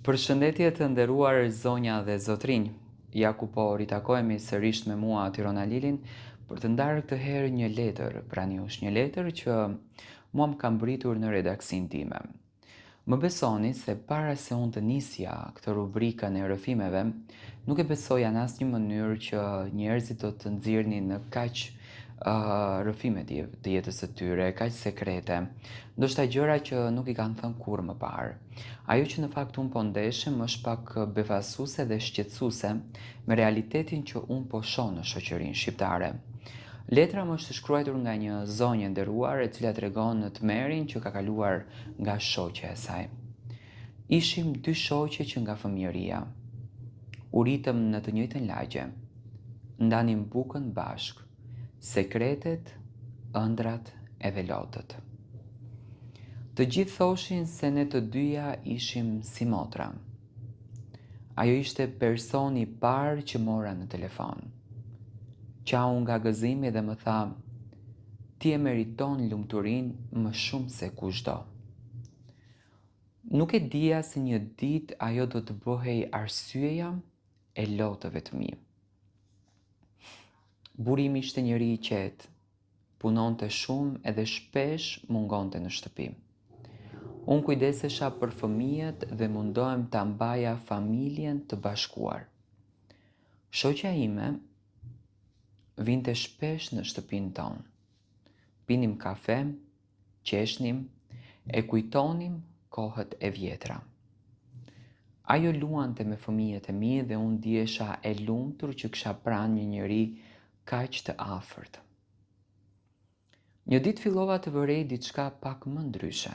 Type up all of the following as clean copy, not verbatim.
Përshëndetje të nderuar zonja dhe zotrinj. Ja ku po ritakohemi sërish me mua Tyrona Lilin për të ndarë këtë herë një letër pranë jush, një letër që mua më ka mbritur në redaksin time. Më besoni se para se unë të nisja këtë rubrikën e rrëfimeve, nuk e besoja në asnjë mënyrë që njerëzit do të nxirrnin në kaq rrëfime të jetës së tyre, kaq sekrete, ndoshta gjëra që nuk i kanë thënë kurrë më parë. Ajo që në fakt unë po ndeshem është pak befasuese dhe shqetësuese me realitetin që unë po shoh në shoqërinë shqiptare. Letra më është shkruar nga një zonjë e nderuar e cila tregon në tmerrin që ka kaluar nga shoqja e saj. Ishim dy shoqe që nga fëmijëria. U ritëm në të njëjtën lagje. Ndanim bukën bashk, sekretet, ëndrat edhe lotët. Të gjithë thoshin se ne të dyja ishim si motra. Ajo ishte personi i parë që mora në telefon. Qau nga gëzimi dhe më tha, ti e meriton lumturinë më shumë se kushdo. Nuk e dija se një ditë ajo do të bëhej arsyeja e lotëve të mi. Burimi ishte njëri i qetë, punonte shumë edhe shpesh mungonte në shtëpi. Unë kujdesesha për fëmijët dhe mundohem ta mbaja familjen të bashkuar. Shoqja ime vinte shpesh në shtëpinë tonë. Pinim kafe, qeshnim, e kujtonim kohët e vjetra. Ajo luante me fëmijët e mi dhe unë ndihesha e lumtur që kisha pranë një njeri kaq të afërt. Një ditë fillova të vërej diçka pak më ndryshe.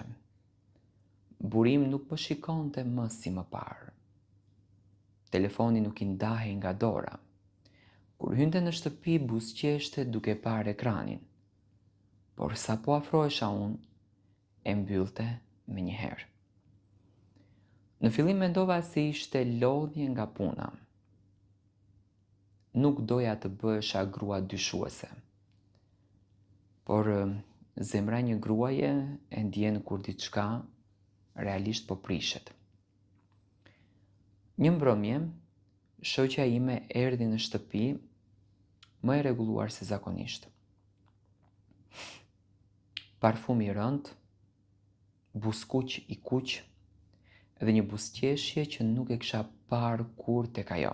Burim nuk më shikonte më si më parë. Telefoni nuk i ndahej nga dora. Kur hynte në shtëpi buzëqeshte duke parë ekranin. Por sa po afrohesha unë, e mbyllte menjëherë. Në fillim mendova se ishte lodhje nga puna. Nuk doja të bëhesha grua dyshuese. Por zemra një gruaje e ndjen kur diçka realisht po prishet. Një mbrëmje, shoqja ime erdhi në shtëpi më e rregulluar se zakonisht. Parfum i rënd, buzëkuq i kuq dhe një buzëqeshje që nuk e kisha parë kurrë tek ajo.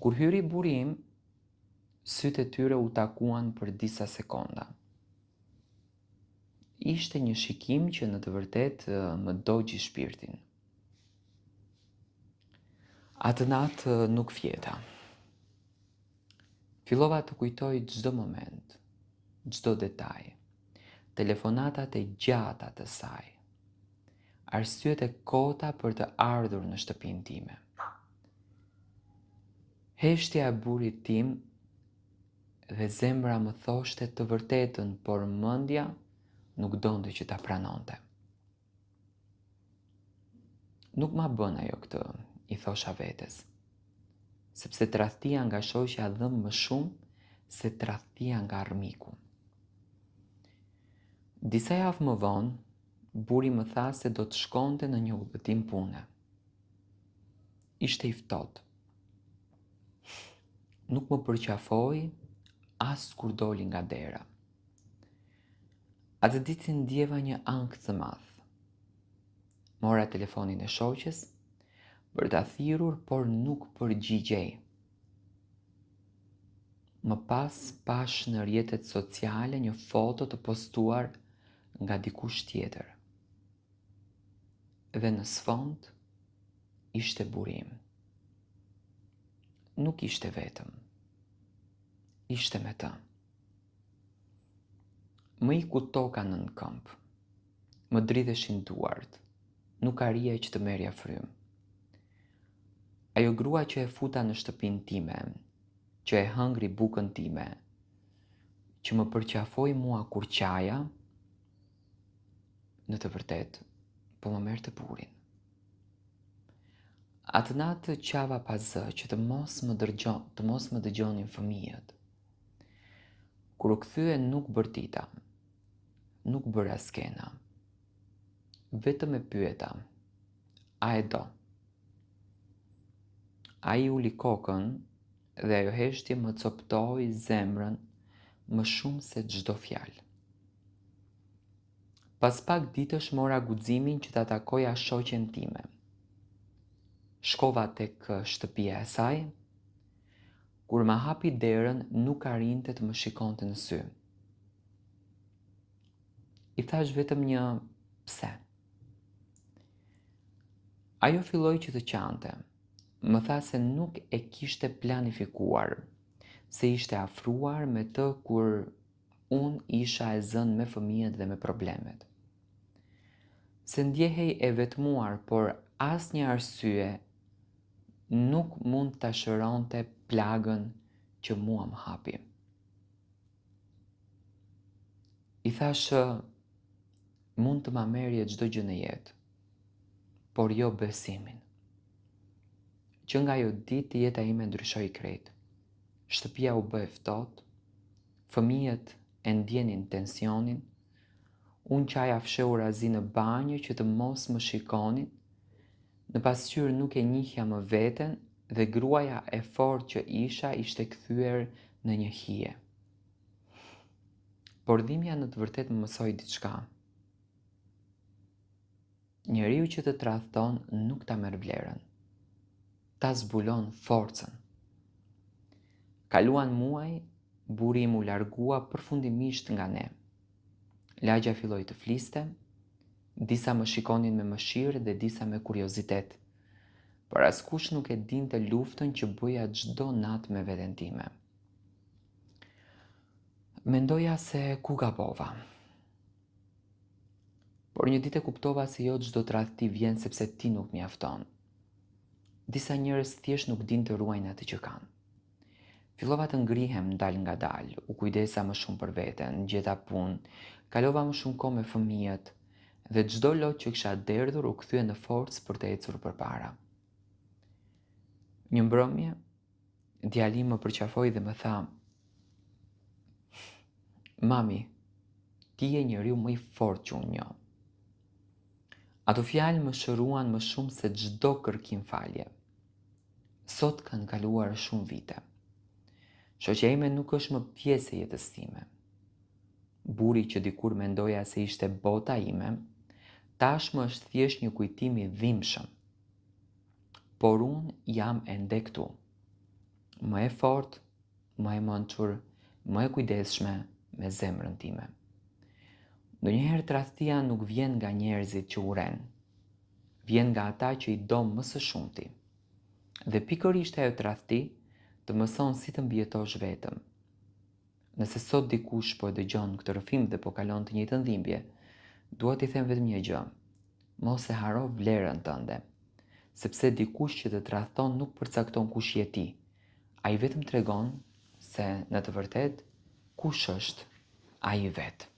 Kur hyri burim, sytë e tyre u takuan për disa sekonda. Ishte një shikim që në të vërtetë më dogji shpirtin. Atë natë nuk fjeta. Fillova të kujtoj çdo moment, çdo detaj, telefonatat e gjata të saj, arsyet e kota për të ardhur në shtëpinë time. Heshtja e burrit tim dhe zemra më thoshte të vërtetën, por mendja nuk donte që ta pranonte. Nuk ma bën ajo këtë, i thosha vetes, sepse tradhtia nga shoqja dhëm më shumë se tradhtia nga armiku. Disa javë më vonë, buri më tha se do të shkonte në një udhëtim pune. Ishte i ftohtë. Nuk më përqafoi as kur doli nga dera. Atë ditë ndjeva një ankth të madh. Mora telefonin e shoqes për ta thirrur, por nuk përgjigjej. Më pas pash në rrjetet sociale një foto të postuar nga dikush tjetër. Dhe në sfond ishte burim. Nuk ishte vetëm. Ishte me të. Më iku toka nën këmbë. Më dridheshin duart. Nuk arrija që të merrja frymë. Ajo grua që e futa në shtëpinë time, që e hëngri bukën time, që më përqafoi mua kur qaja, në të vërtetë, po më merrte burin. Atë natë qava pa zë që të mos më dëgjonin fëmijët. Kur u kthye nuk bërtita, nuk bëra skena. Vetëm e pyeta, a e do. A i uli kokën dhe ajo heshtje më coptoi zemrën më shumë se çdo fjalë. Pas pak ditësh mora guximin që ta takoja shoqen time. Shkova tek shtëpia e saj. Kur ma hapi derën, nuk arrinte të më shikonte në sy. I thash vetëm një pse. Ajo filloi që të qante. Më tha se nuk e kishte planifikuar, se ishte afruar me të kur unë isha e zënë me fëmijët dhe me problemet. Se ndjehej e vetmuar, por asnjë arsye nuk mund ta shëronte plagën që mua më hapi. I thash, mund të ma merrje çdo gjë në jetë, por jo besimin. Që nga ajo ditë jeta ime ndryshoi krejt. Shtëpia u bë e ftohtë, fëmijët e ndjenin tensionin, unë qaja fsheu razi në banjë që të mos më shikonin, në pasqyrë nuk e njihja më veten dhe gruaja e fortë që isha ishte kthyer në një hije. Por dhimbja në të vërtetë më mësoi diçka. Njeriu që të tradhton nuk ta merr vlerën. Ta zbulon forcën. Kaluan muaj, burri im u largua përfundimisht nga ne. Lagja filloi të fliste, disa më shikonin me mëshirë dhe disa me kuriozitet, por askush nuk e dinte luftën që bëja çdo natë me veten time. Mendoja se ku gabova. Por një ditë e kuptova se jo çdo tradhti vjen sepse ti nuk mjafton. Disa njerëz thjesht nuk dinë të ruajnë atë që kanë. Fillova të ngrihem dal nga dal, u kujdesa më shumë për veten, gjeta punë, kalova më shumë kohë me fëmijët dhe çdo lot që kisha derdhur u kthye në forcë për të ecur përpara. Një mbrëmje, djali im më përqafoi dhe më tha: "Mami, ti je njeriu më i fortë që unë njoh." Ato fjalë më shëruan më shumë se çdo kërkim falje. Sot kanë kaluar shumë vite. Shoqja ime nuk është më pjesë e jetës time. Burri që dikur mendoja se ishte bota ime, tashmë është thjesht një kujtim i dhimbshëm. Por unë jam ende këtu. Më e fortë, më e mençur, më e kujdesshme me zemrën time. Ndonjëherë tradhtia nuk vjen nga njerëzit që urren, vjen nga ata që i do më së shumti. Dhe pikërisht ajo tradhti të mëson si të mbijetosh vetëm. Nëse sot dikush po e dëgjon këtë rrëfim dhe po kalon të njëjtën dhimbje, dua t'i them vetëm një gjë: mos e haro vlerën tënde, sepse dikush që të tradhton nuk përcakton kush je ti. Ai vetëm tregon se në të vërtetë kush është ai vetë.